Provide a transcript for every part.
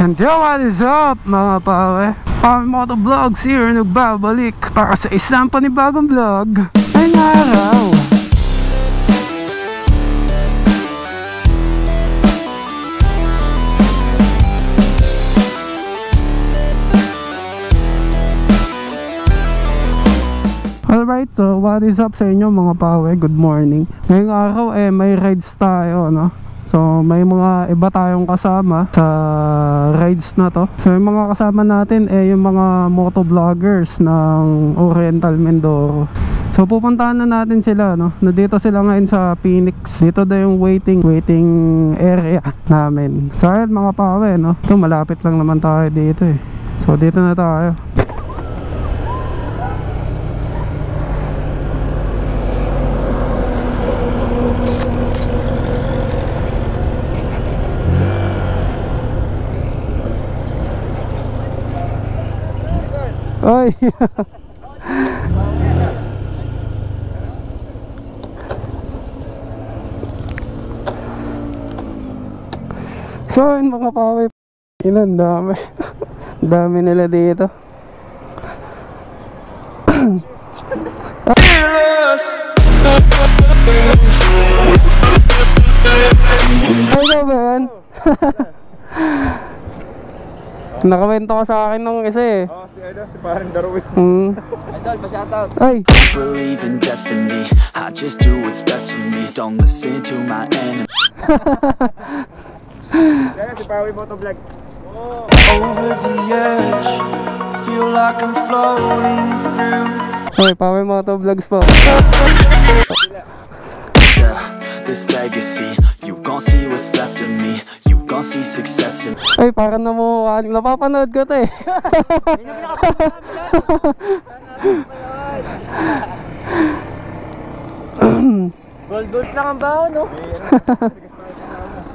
And yo, what is up mga pawe? Pawe Motovlogs here, nagbabalik para sa isang panibagong vlog. Ngayong araw alright, so what is up sa inyo mga pawe? Good morning. Ngayong araw may rides tayo, no? So may mga iba tayong kasama sa rides na to. So yung mga kasama natin yung mga motovloggers ng Oriental Mindoro. So pupuntahan na natin sila, no? Nandito sila ngayon sa Phoenix. Dito na yung waiting area namin. So ayun mga pawe, no? Ito malapit lang naman tayo dito eh. So dito na tayo. Oy. So yun mga pawe, ilan dami. Dami nila dito. Ano ba yan? Nakawento ka sa akin nung isa eh. Si parang Darwin. Idol, pa-shoutout. Ay! Believe in destiny, I just do what's best for me. Don't listen to my enemy. Kaya si Pawe Motovlog. Over the edge, feel like I'm floating through. Ay, Pawe Motovlogs po. This legacy, you gon' see what's left of me. You gon' see success in. Ay, parang namukhaan. Napapanood ko to eh. Gold lang ang baho, no?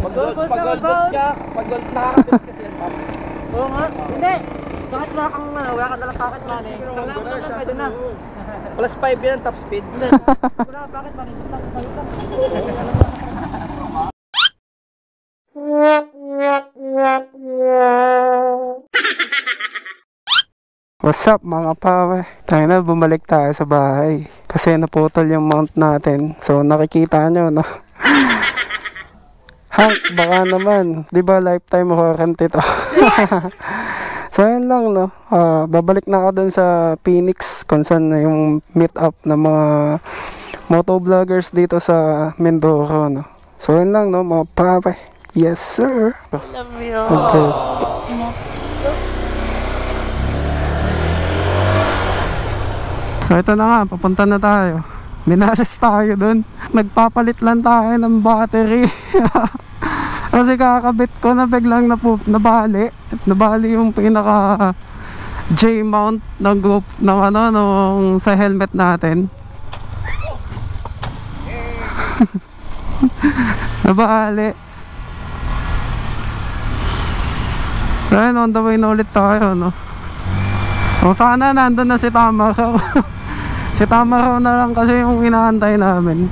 Pag-gold ka, pag-gold nakakabilis kasi yan, Pop. Oo nga, hindi. Bakit wala kang dalang pocket money? Wala mo naman, pwede na. Plus 5 yan, top speed. Hindi. Wala kang pocket money, top speed lang. What's up mga pawe? Tayo na, bumalik tayo sa bahay kasi naputol yung mount natin. So nakikita nyo, no? Hank, baka naman, di ba lifetime warranty to? So yun lang, no? Babalik na ako dun sa Phoenix kung saan na yung meet up ng mga motovloggers dito sa Mindoro, no? So yun lang, no mga pawe. Yes sir. I love you. Okay. So ito na nga, papunta na tayo. Minares tayo dun. Nagpapalit lang tayo ng battery. Kasi kakabit ko na biglang nabali. Nabali yung pinaka J-mount ng group ng nung sa helmet natin. Nabali. So yun, on the way na ulit tayo, no? O sana nandun na si Tamaraw. Si Tamaraw na lang kasi yung inaantay namin.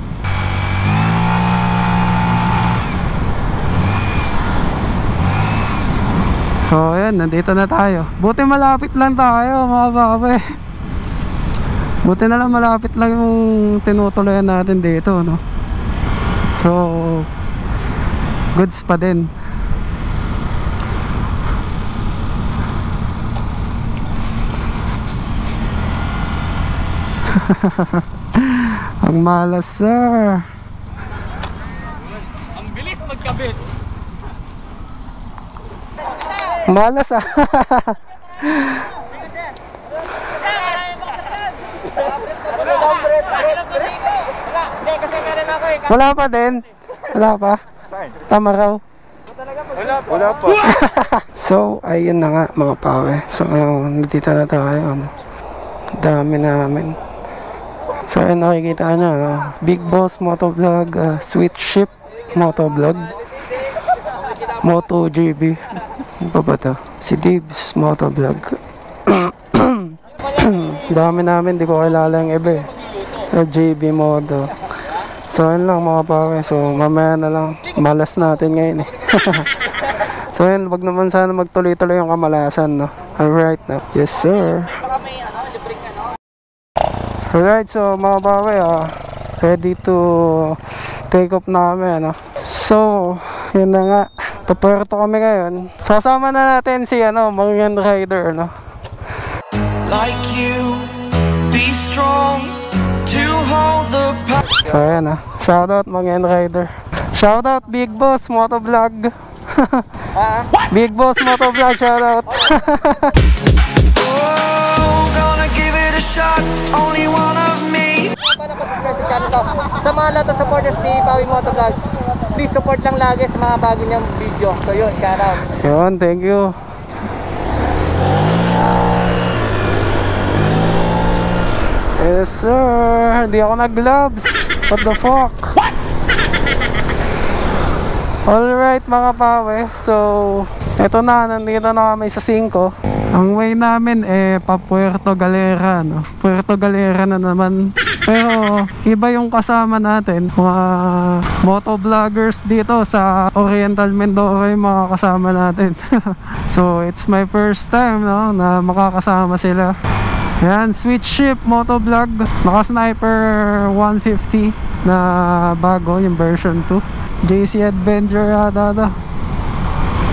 So ayan, nandito na tayo. Buti malapit lang tayo mga pape. Buti na lang malapit lang yung tinutuloyan natin dito, no? So goods pa din. Ang malas sir. Ang bilis magkabit. Malas ah. Wala pa din. Wala pa. Tamaraw. Wala pa. So ayun na nga mga pawe. So nandito na tayo, ano? Dami namin. So ayun, nakikita nyo, no? Big Boss Motovlog, Sweet Ship Motovlog, MotoGB. Ano pa ba ito? Si Dibs Motovlog. Dami namin, di ko kilala yung iba eh. JB Moto. So ayun lang mga pawe. So mamaya na lang. Malas natin ngayon eh. So yun, wag naman sana magtuloy-tuloy yung kamalasan, no? Alright, no? Yes, sir. Baka may libreng Alright, so mga bawe, ready to take off na kami, ano? So, yun na nga. Papuerto kami ngayon. Sasama na natin si, Marian Rider, no? Like you, be strong to hold the power. So ayan, shoutout Marian Rider. Shoutout Big Boss Motovlog. Big Boss Motovlog, shoutout. Oh, gonna give it a shot, only one of me. Sa mga lahat ng supporters ni Pawi Motovlog, please support lang lagi sa mga bago niyang video. So yun, shoutout. Yun, thank you. Yes sir, hindi ako nag-gloves. What the fuck? Alright mga pawe, so eto na, nandito na kami sa 5. Ang way namin pa Puerto Galera, no? Puerto Galera na naman. Pero iba yung kasama natin, mga motovloggers dito sa Oriental Mindoro yung mga kasama natin. So it's my first time, no, na makakasama sila. Yan, Switch Ship Motovlog, naka Sniper 150 na bago, yung version 2. JC Adventure yata to.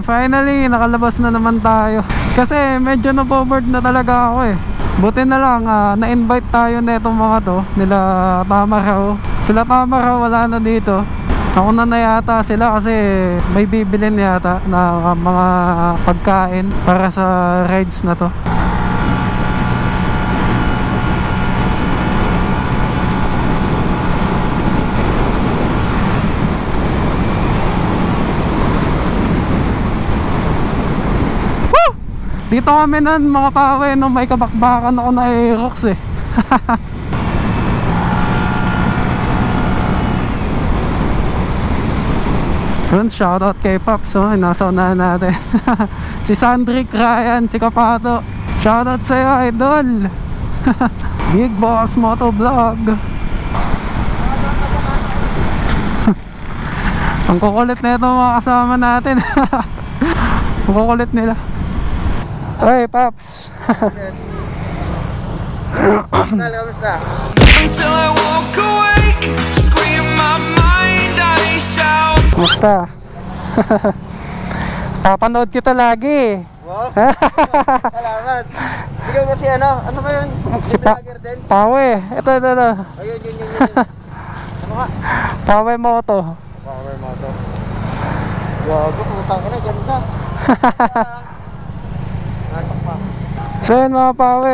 Finally, nakalabas na naman tayo. Kasi medyo naboboard na talaga ako Buti na lang, na-invite tayo netong mga to, nila Tamaraw. Sila Tamaraw wala na dito. Ako na yata sila kasi may bibilin yata na mga pagkain para sa rides na to. Dito kami nun mga pawe, no, may kabakbakan ako na Aerox Yun, shoutout kay Pops, nasa unahan natin. Si Sandrick, Ryan, si Kapato, shoutout sa'yo idol. Big Boss Motovlog. Ang kukulit na ito mga kasama natin. Ang kukulit nila. Hey, Paps. Until I walk awake, scream my mind, I shout. Musta? Papanood kita lagi. Wow. Salamat. Ikaw kasi ano ba yun? Si Pawe. Ito. Ayun, yun. Ano nga? Pawe Moto. Power moto. Gago, putang ina, ganda. Natak pa. So yun mga Pawe,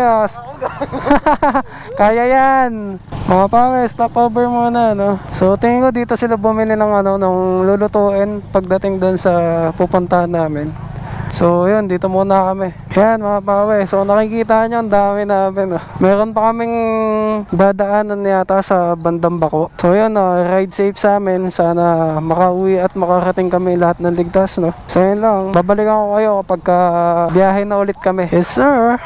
kaya yan. Mga Pawe, stop over muna, no? So tingin ko dito sila bumili ng ng lulutuin pagdating doon sa pupuntahan namin. So yun, dito muna kami. Yan mga Pawe, so nakikita nyo ang dami namin. Meron pa kaming dadaanan yata sa bandang Bako. So yun, ride safe sa amin. Sana makauwi at makarating kami lahat ng ligtas, no? So yun lang, babalikan ko kayo kapag biyahe na ulit kami. Yes sir.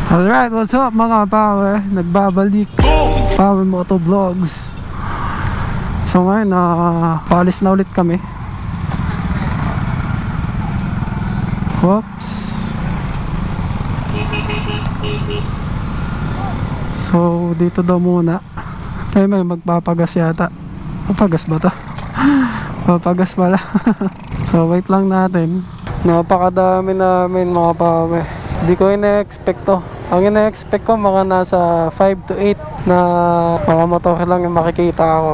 Alright, what's up mga Pawe? Nagbabalik Pawe Motovlogs. So ngayon, paalis na ulit kami. Oops. So dito daw muna. Ay, may magpapagas yata. Papagas ba to? Papagas pala. So wait lang natin. Napakadami namin mga Pawe. Hindi ko ina-expect to. Ang ina-expect ko mga nasa 5 to 8 na mga motor lang yung makikita ako.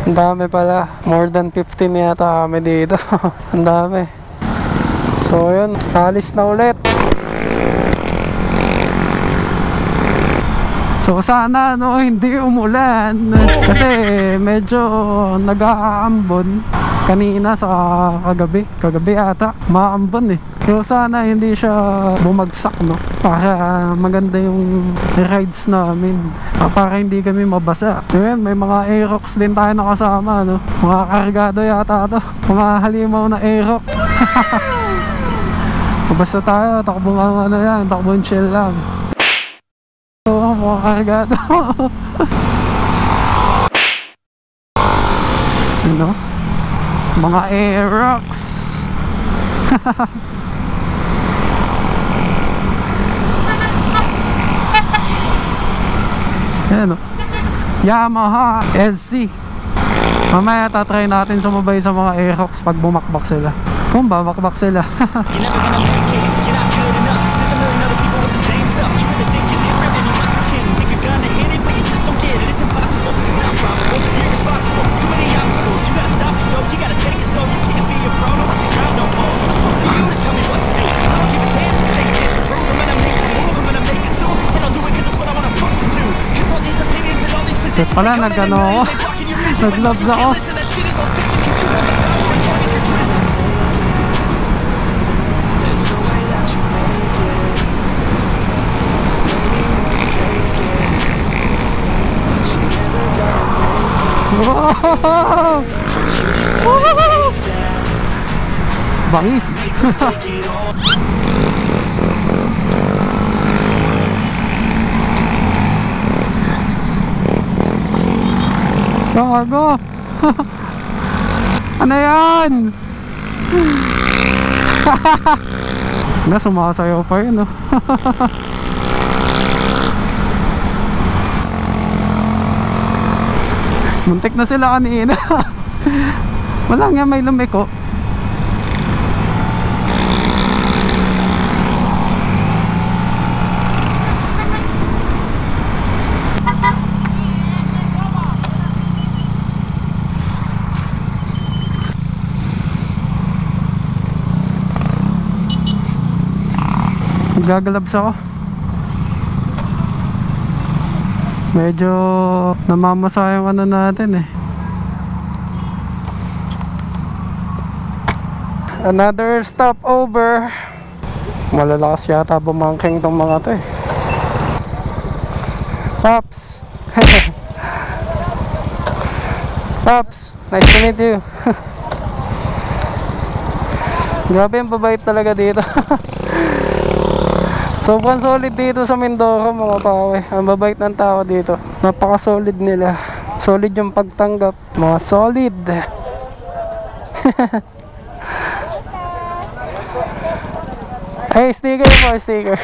Ang dami pala. More than 15 yata kami dito. Ang dami. So yun, alis na ulit. So sana hindi umulan kasi medyo nag-aambon kanina sa kagabi ata, maambon So sana hindi siya bumagsak, no, para maganda yung rides namin, para hindi kami mabasa. Ngayon may mga Aerox din tayo nakasama, no, mga kargado yata to, mga halimaw na Aerox. Basta tayo, takbo nga yan, takbong chill lang. So mga kargado. Ano? Mga Aerox. Ayan o. Yamaha SC. Mamaya tatry natin sumabay sa mga Aerox pag bumakbak sila. Kung babakbak sila. You're never gonna make it, you're not good enough. There's a million other people with the same stuff. You really think you're different and you must be kidding. Think you're gonna hit it, but you just don't get it. It's impossible, it's not probable, you're irresponsible. Too many obstacles, you gotta stop it, yo. You gotta take it slow, you can't be a pro, no one see drown no more. Who the fuck are you to tell me what to do? I don't give a damn, say you disapprove. I'm gonna make a move, I'm gonna make it soon. And I'll do it cause it's what I wanna fucking do. Cause all these opinions and all these positions, Pala, they come in nagano and ako. they blocking your vision. But Nag-gloves you ako. can't listen, that shit is all fiction. Cause you have the power as long as you're dreaming. There's no way that you make it. Maybe you can fake it, but you never gonna make it. Wow! You just gotta take that. Bangis. Take it all. Gago. Ano yan? Na, sumasayaw pa yun, no? Muntik na sila kanina. Wala nga, may lumiko. Gagalabs ako. Medyo namamasa yung ano natin eh. Another stopover. Malalakas yata bumangking tong mga to eh. Pops. Pops, nice to meet you. Grabe, ang babait talaga dito. Sobrang solid dito sa Mindoro, mga pawe. Ang babait ng tao dito. Napaka-solid nila. Solid yung pagtanggap. Mga solid. Hey, sticker po, sticker.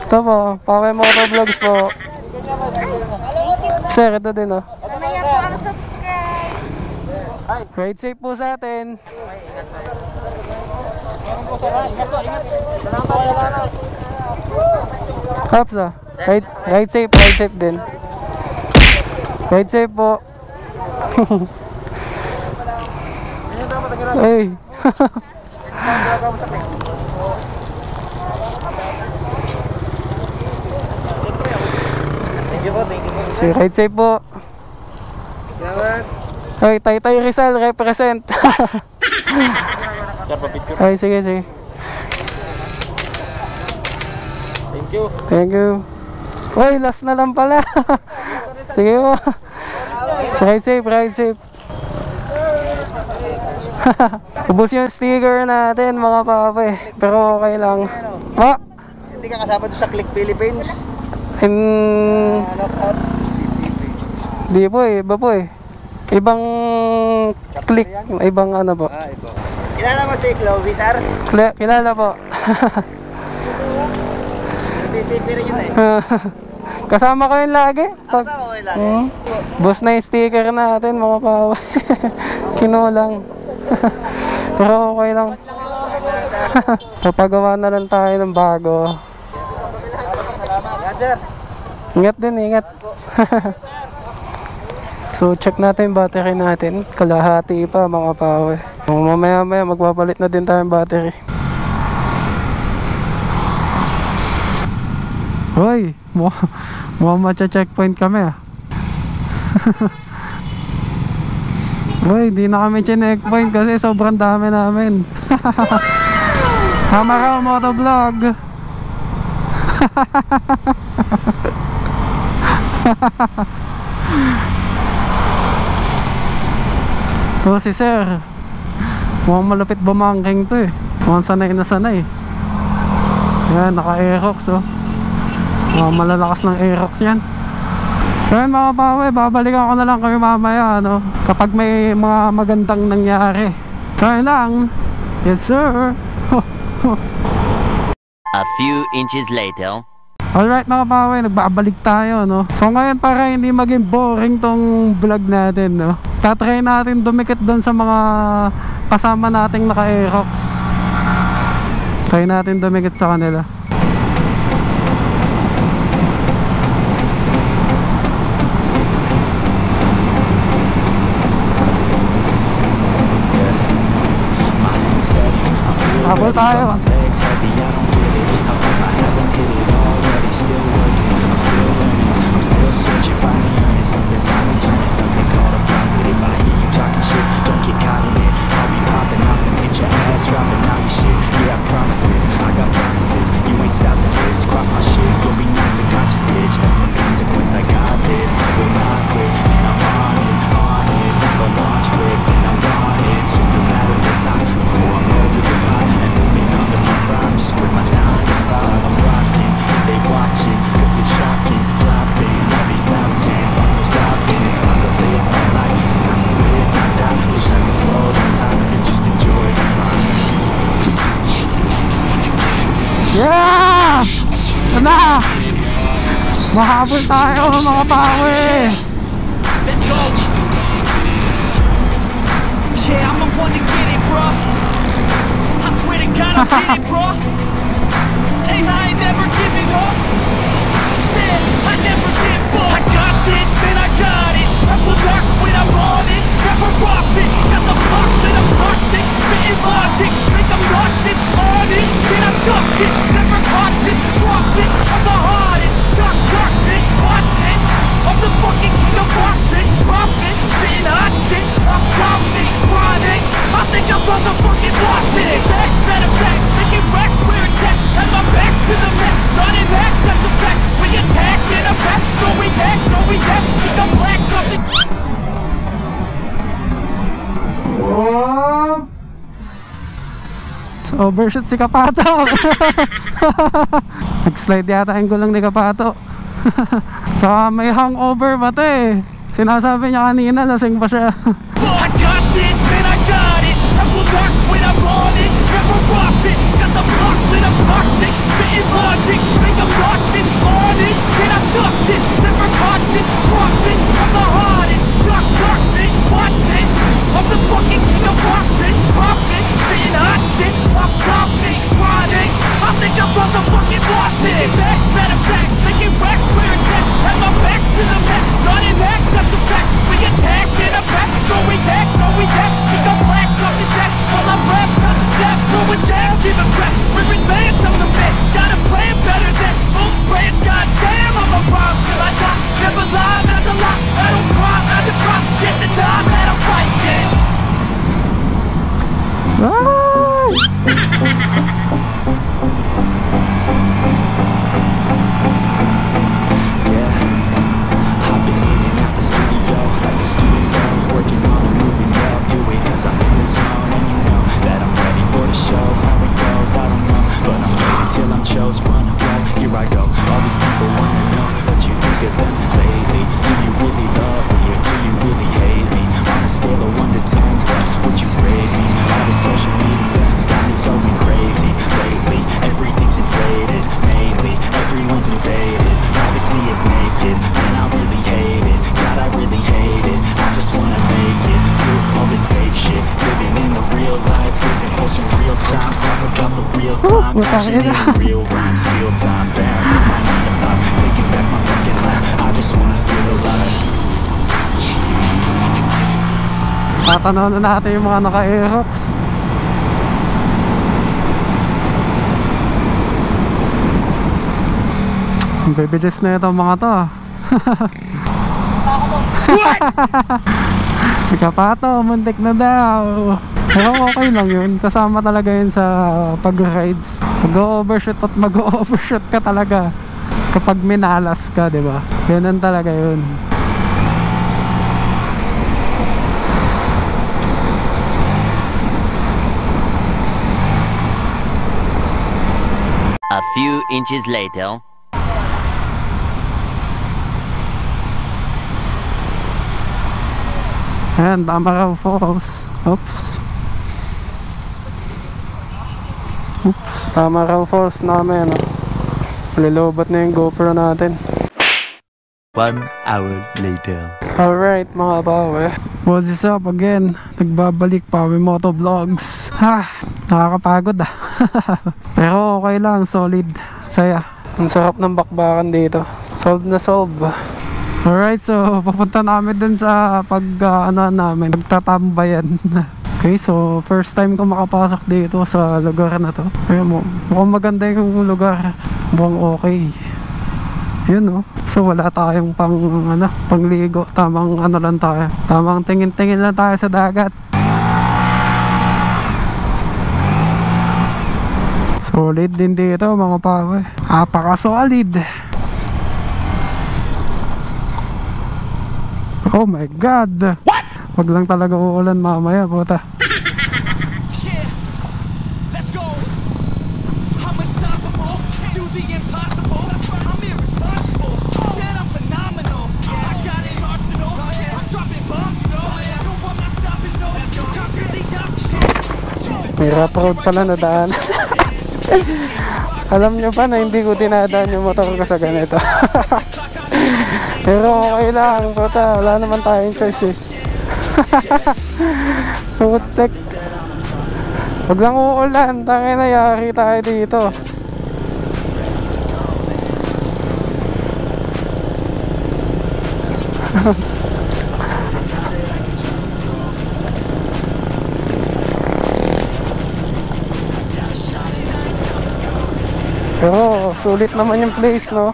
Ito po, Pawe Motovlogs po. Sir, ito din oh. Mamaya po ang subscribe. Ride safe po sa atin. Hops ah. Ride safe din. Ride safe po. Hey. Thank you po, thank you po. Si ride safe po. Salamat. Hey, Taytay Rizal represent. Ay, sige. Thank you. Thank you. Uy, last na lang pala. Sige po. Ride safe. Ubus yung sticker natin, mga pape. Pero okay lang. Ma? Hindi ka kasama doon sa Click Philippines? Di po eh, iba po eh. Ibang click, ibang ano po. Ito. Kilala mo si Chloe, sir? Kilala po. CCP rin yun eh. Kasama ko yun lagi. Kasama ko yun lagi. Boss na yung sticker natin, mga pawe. Kinulang. Pero okay lang. Papagawa na lang tayo ng bago. Yan, sir. Ingat din, ingat. So check natin yung battery natin. Kalahati pa, mga pawe. Mamaya magpapalit na din tayo yung battery. Hoy, mukhang matcha-checkpoint kami ah. Hoy, di na kami checkpoint kasi sobrang dami namin. Camera Motovlog. To si sir, mukhang malapit bumangking to eh. Mukhang sanay na sanay. Yan, naka Aerox oh. Mukhang malalakas ng Aerox yan. So yun mga pawe, babalikan ko na lang kayo mamaya, no? Kapag may mga magandang nangyari. So yun lang. Yes sir. A few inches later. Alright mga pawe, nagbabalik tayo, no? So ngayon para hindi maging boring tong vlog natin, no? Tatry natin dumikit doon sa mga kasama nating naka-Aerox. Try natin dumikit sa kanila. Habol tayo. Yeah! Ano? Mahabol tayo mga pawe. Let's go. Yeah, I'm the one to get it, bro. I swear to God, I'll get it, bro. Hey, I ain't never giving up. Said I never give up. I got this, man, I got it. I will not quit, I'm on it. Never rock it. Got the block lit, I'm toxic. Spitting logic, make them nauseous. Honest, can I stop this? Never cautious, drop it. I'm the hardest. Dark, bitch, watch it. I'm the fucking king of rock, bitch. Profit, spitting hot shit. I'm dominant, chronic. I think I'm motherfucking lost it. Back, better back, making racks where it's at. Had my back to the mat, running back, that's a fact. We attack in a back, so we back, no we back. Think I'm black, something. Overshoot si Kapato. Nag-slide yata yung gulong ni Kapato. Saka may hangover ba to eh. Sinasabi niya kanina lasing pa siya. I got this, man, I got it. I will not quit, I'm on it. Never rock it. Got the block lit, I'm toxic. Spitting logic, make them nauseous. Honest, can I stop this? Never cautious, drop it. I'm the hardest. Dark, bitch, watch it. I'm the fucking king of rock, bitch. Profit, spitting hot shit. I'm dominant, chronic. I think I'm motherfucking lost it. Back, better back, making racks where it's at. Had my back to the mat, running back, that's a fact. We attack in a back, so we back, no we back. Think I'm black, up his ass. While I'm rap, not a step, going jam, give a crap. We're in bands, I'm the man. Got a plan better than most brands. Goddamn, I'm a bomb till I die. Never lie, that's a lie. I don't try, I just try. Get the time that I'm fighting. I've been in and out the studio like a student girl, working on a movie. I'll do it cause I'm in the zone, and you know that I'm ready for the shows. How it goes, I don't know, but I'm waiting till I'm chose. Run away, here I go. All these people wanna know what you think of them lately. Do you really love me or do you really hate me? On a scale of 1 to 10, what would you grade me? All the social media has got me going crazy lately. Everything's inflated, mainly everyone's invaded. Privacy is naked, and I really hate it. God, I really hate it. I just wanna make it through all this fake shit. Living in the real life, living for some real times. Talk about the real time, passion in real rhymes. Steal time, bound from my 9 to 5. Taking back my fucking life, I just wanna feel alive. Tatanaw na natin yung mga naka-Aerox. Ang bibilis na itong mga to. Si Kapato, muntik na daw. Pero okay lang yun. Kasama talaga yun sa pag-rides. Mag-overshoot at mag-overshoot ka talaga kapag minalas ka, diba? Ganun talaga yun. A few inches later. Ayan, Tamaraw Falls. Oops. Tamaraw Falls namin, oh. Lilobat na yung GoPro natin. 1 hour later. Alright mga pawe, what's up again? Nagbabalik Pawe Moto Vlogs. Nakakapagod ah. Pero okay lang, solid. Saya. Ang sarap ng bakbakan dito. Solve na solve. Alright, so papunta namin dun sa namin, nagtatambayan. Okay, so first time ko makapasok dito sa lugar na to. Ayun mo, mukhang maganda yung lugar. Mukhang okay. Yun, oh. So wala tayong pangligo. Tamang lang tayo. Tamang tingin-tingin lang tayo sa dagat. Solid din dito mga pawe. Apaka-solid. Oh my God. What? Wag lang talaga uulan mamaya, puta. May rough road pala na daan. Alam nyo pa na hindi ko dinadaan yung motor ko sa ganito. Pero okay lang, puta, wala naman tayong choice eh. Sutek. Huwag lang uulan, tangin na yari tayo dito. Pero sulit naman yung place, no?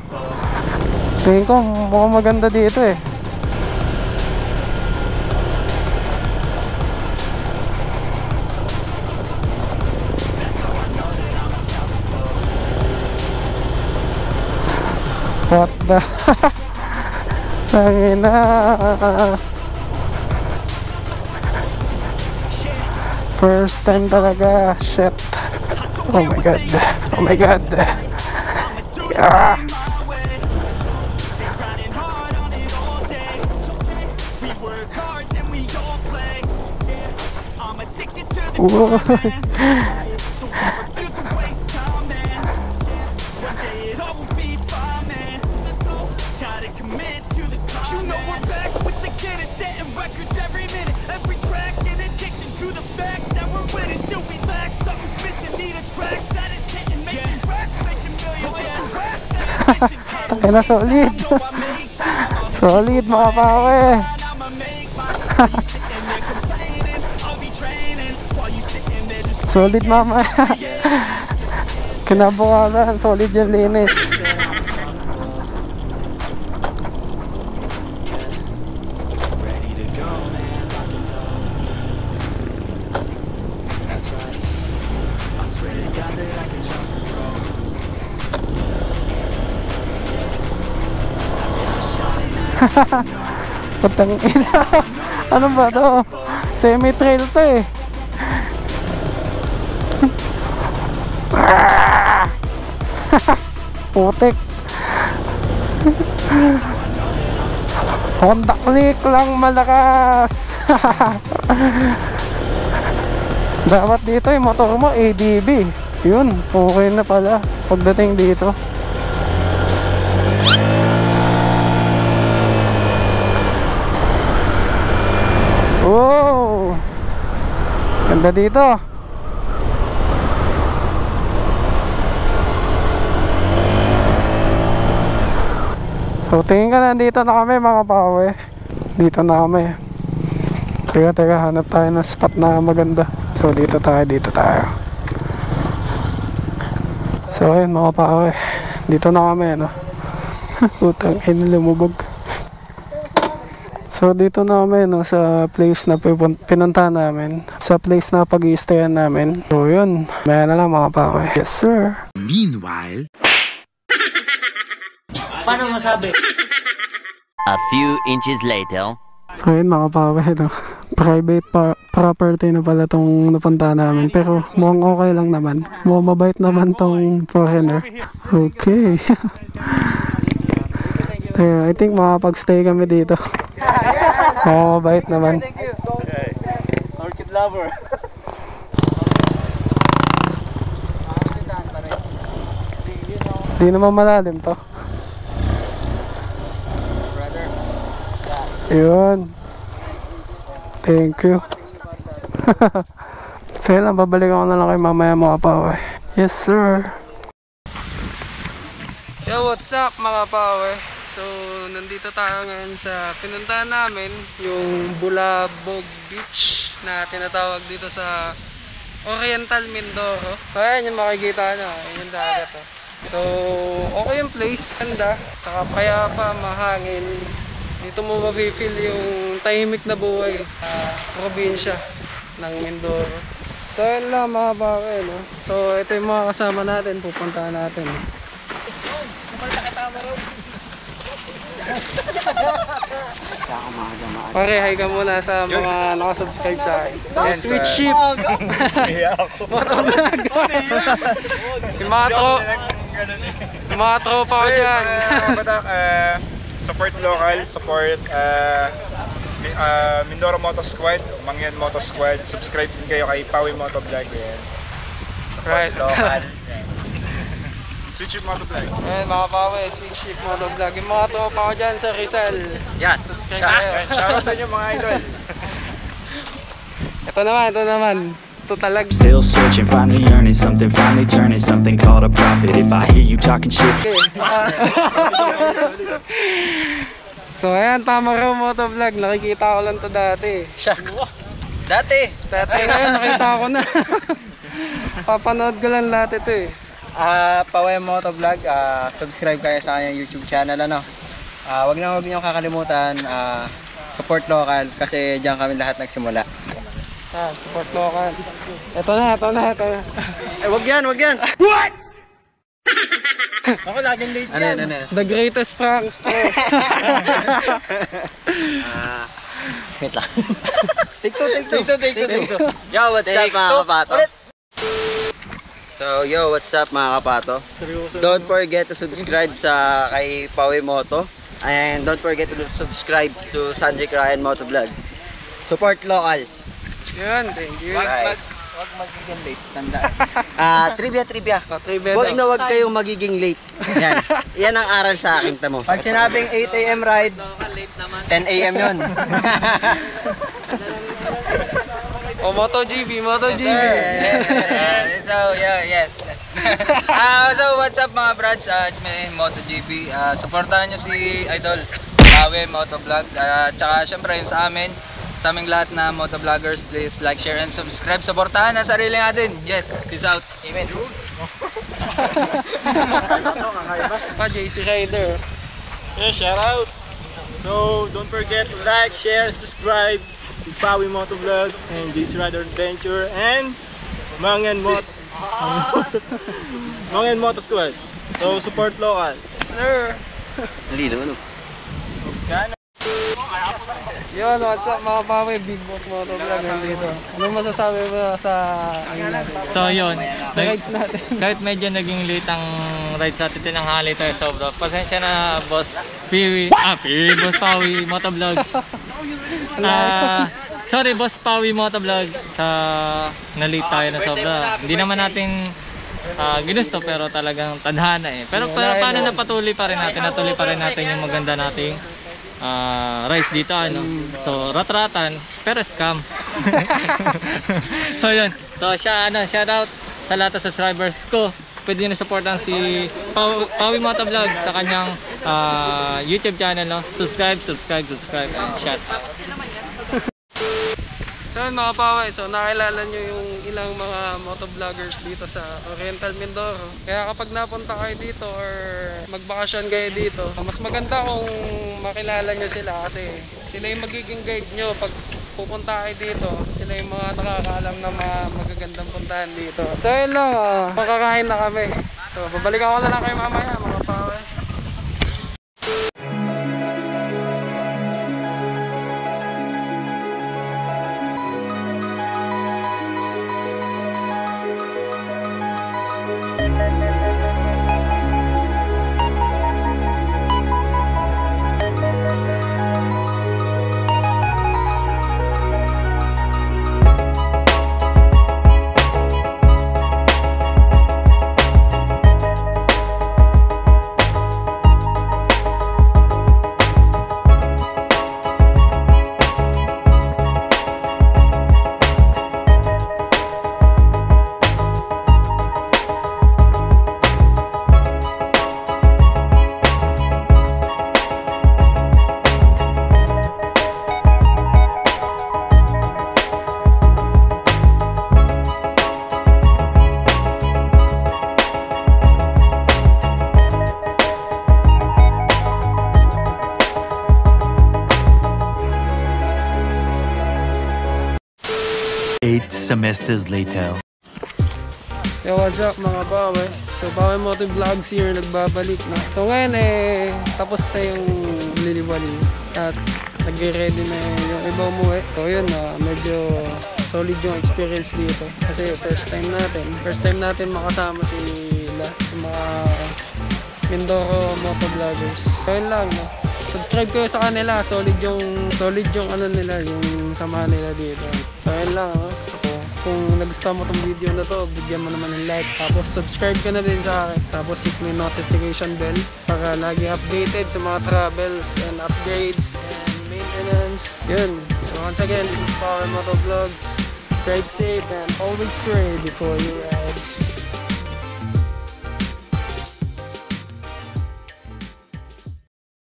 Tingin ko mukhang maganda dito eh. What the? Tangina. First time talaga. Shit. Oh my God. Oh my God. Yeah. Whoa. Kaya solid. Solid mga pawe. Solid mama. Kinabukasan, solid yung linis. Putang ina. Ano ba to? Semi-trail to eh. Putik. Honda Click lang malakas. Dapat dito yung motor mo ADB. Yun, okay na pala pagdating dito. Wow, ganda dito. So tingin ka, nandito na kami mga pawe. Dito na kami. Teka, hanap tayo ng spot na maganda. So dito tayo. So ayun mga pawe, dito na kami, no? Putang ina, lumubog. So dito na kami, no, sa place na pinunta namin, sa place na pag-i-stayan namin. So yun, maya na lang mga pawe. Yes sir. Meanwhile, Paano masabi? A few inches later. So yun mga pawe, no? Private property na pala tong napunta namin. Pero mukhang okay lang naman. Mukhang mabait naman tong foreigner. Okay. I think makapag-stay kami dito. Oo, mabait naman. Orchid lover. Di naman malalim to. Yun. Thank you. So yun lang, babalikan ko na lang kay mamaya mga pawe. Yes sir. Yo, what's up mga pawe? So nandito tayo ngayon sa pinuntahan namin, yung Bulabog Beach na tinatawag dito sa Oriental Mindoro. So ayan yung makikita nyo, yung dagat oh. So okay yung place, ganda, saka payapa, mahangin. Dito mo mapipil yung tahimik na buhay sa probinsya ng Mindoro. So yun lang mga bakil, no? So ito yung mga kasama natin, pupuntahan natin. Pare, hi ka muna sa mga nakasubscribe sa akin. Sa Sweet Sheep. Motovlog. Yung mga tropa ko dyan. Support local, support Mindoro Moto Squad, Mangyan Moto Squad. Subscribe din kayo kay Pawi Motovlog. Support Right. local. Sweet Sheep Motovlog. Ayan mga pawe, Sweet Sheep Motovlog. Yung mga tropa ko dyan sa Rizal. Yes. Subscribe kayo. Shoutout sa inyo mga idol. Ito naman. Ito talaga. Still searching, finally earning something, finally turning something called a profit. If I hear you talking shit. So ayan, tama raw motovlog. Nakikita ko lang to dati. Dati. Ngayon nakita ko na. Papanood ko lang dati to eh. Pawe Motovlog, subscribe kayo sa kanyang YouTube channel, ano. Wag niyo kakalimutan, support local kasi diyan kami lahat nagsimula. Support local. Ito na. Wag yan. What? Ako laging late yan. Ano? The greatest prankster. Wait lang. Take two. Yo, what's up mga kapato? So, yo, what's up mga kapato? Don't forget to subscribe sa kay Pawi Moto. And don't forget to subscribe to Sanjay Ryan Motovlog. Support local. Yun, thank you. Wag magiging late, tanda. Trivia. Trivia Wag daw. na wag kayong magiging late. Yan ang aral sa akin, tamo. Pag sinabing 8 AM ride, 10 AM yun. Oh, MotoGP. So, yeah. So, what's up mga brads? It's me, MotoGP. Supportahan nyo si Idol Pawe Motovlog. Tsaka syempre yung sa aming lahat na motovloggers, please like, share, and subscribe. Supportahan ang sarili natin. Yes, peace out. Amen. JC Rider. Yeah, shout out. So don't forget to like, share, subscribe to Pawi Motovlog and JC Rider Adventure and Mangyan Moto Squad. So support local. Sir. Yun, what's up mga pawe, Big Boss Motovlog nandito. Ano masasabi mo sa So yun, sa rides natin? kahit medyo naging late ang rides natin, tinanghali tayo sobra. Pasensya na Boss Boss Pawi Motovlog. Sorry Boss Pawi Motovlog sa na-late tayo na sobra. Hindi naman natin ginusto pero talagang tadhana eh. Pero paano natuloy pa rin natin yung maganda nating rides dito ano. So rat-ratan pero scam. So yun. So shout out sa lahat ng subscribers ko. Pwede nyo supportan si Pawi Motovlog sa kanyang YouTube channel, no? Subscribe and shout out. So yun mga pawe, so nakilala nyo yung ilang mga motovloggers dito sa Oriental Mindoro. Kaya kapag napunta kayo dito or magbakasyon kayo dito, mas maganda kung makilala nyo sila kasi sila yung magiging guide nyo pag pupunta kayo dito. Sila yung mga nakakaalam na mga magagandang puntahan dito. So yun lang, makakain na kami. So babalikan ko na lang kayo mamaya mga pawe. 8 semesters later. Yo, what's up mga Pawe? So, Pawe Moto Vlogs here, nagbabalik na. So, ngayon tapos na yung liliwali at nag-ready na yung iba umuwi. So, yun, medyo solid yung experience dito. Kasi first time natin makasama sila, yung mga Mindoro Moto Vloggers. So, yun lang, no? Subscribe kayo sa kanila, solid yung ano nila, yung sama nila dito. So, yun lang, no? Kung nagustuhan mo tong video na to, bigyan mo naman ng like. Tapos subscribe ka na din sa akin. Tapos hit mo yung notification bell para lagi updated sa mga travels and upgrades and maintenance. Yun. So once again, this is Power Moto Vlogs. Ride safe and always pray before you ride.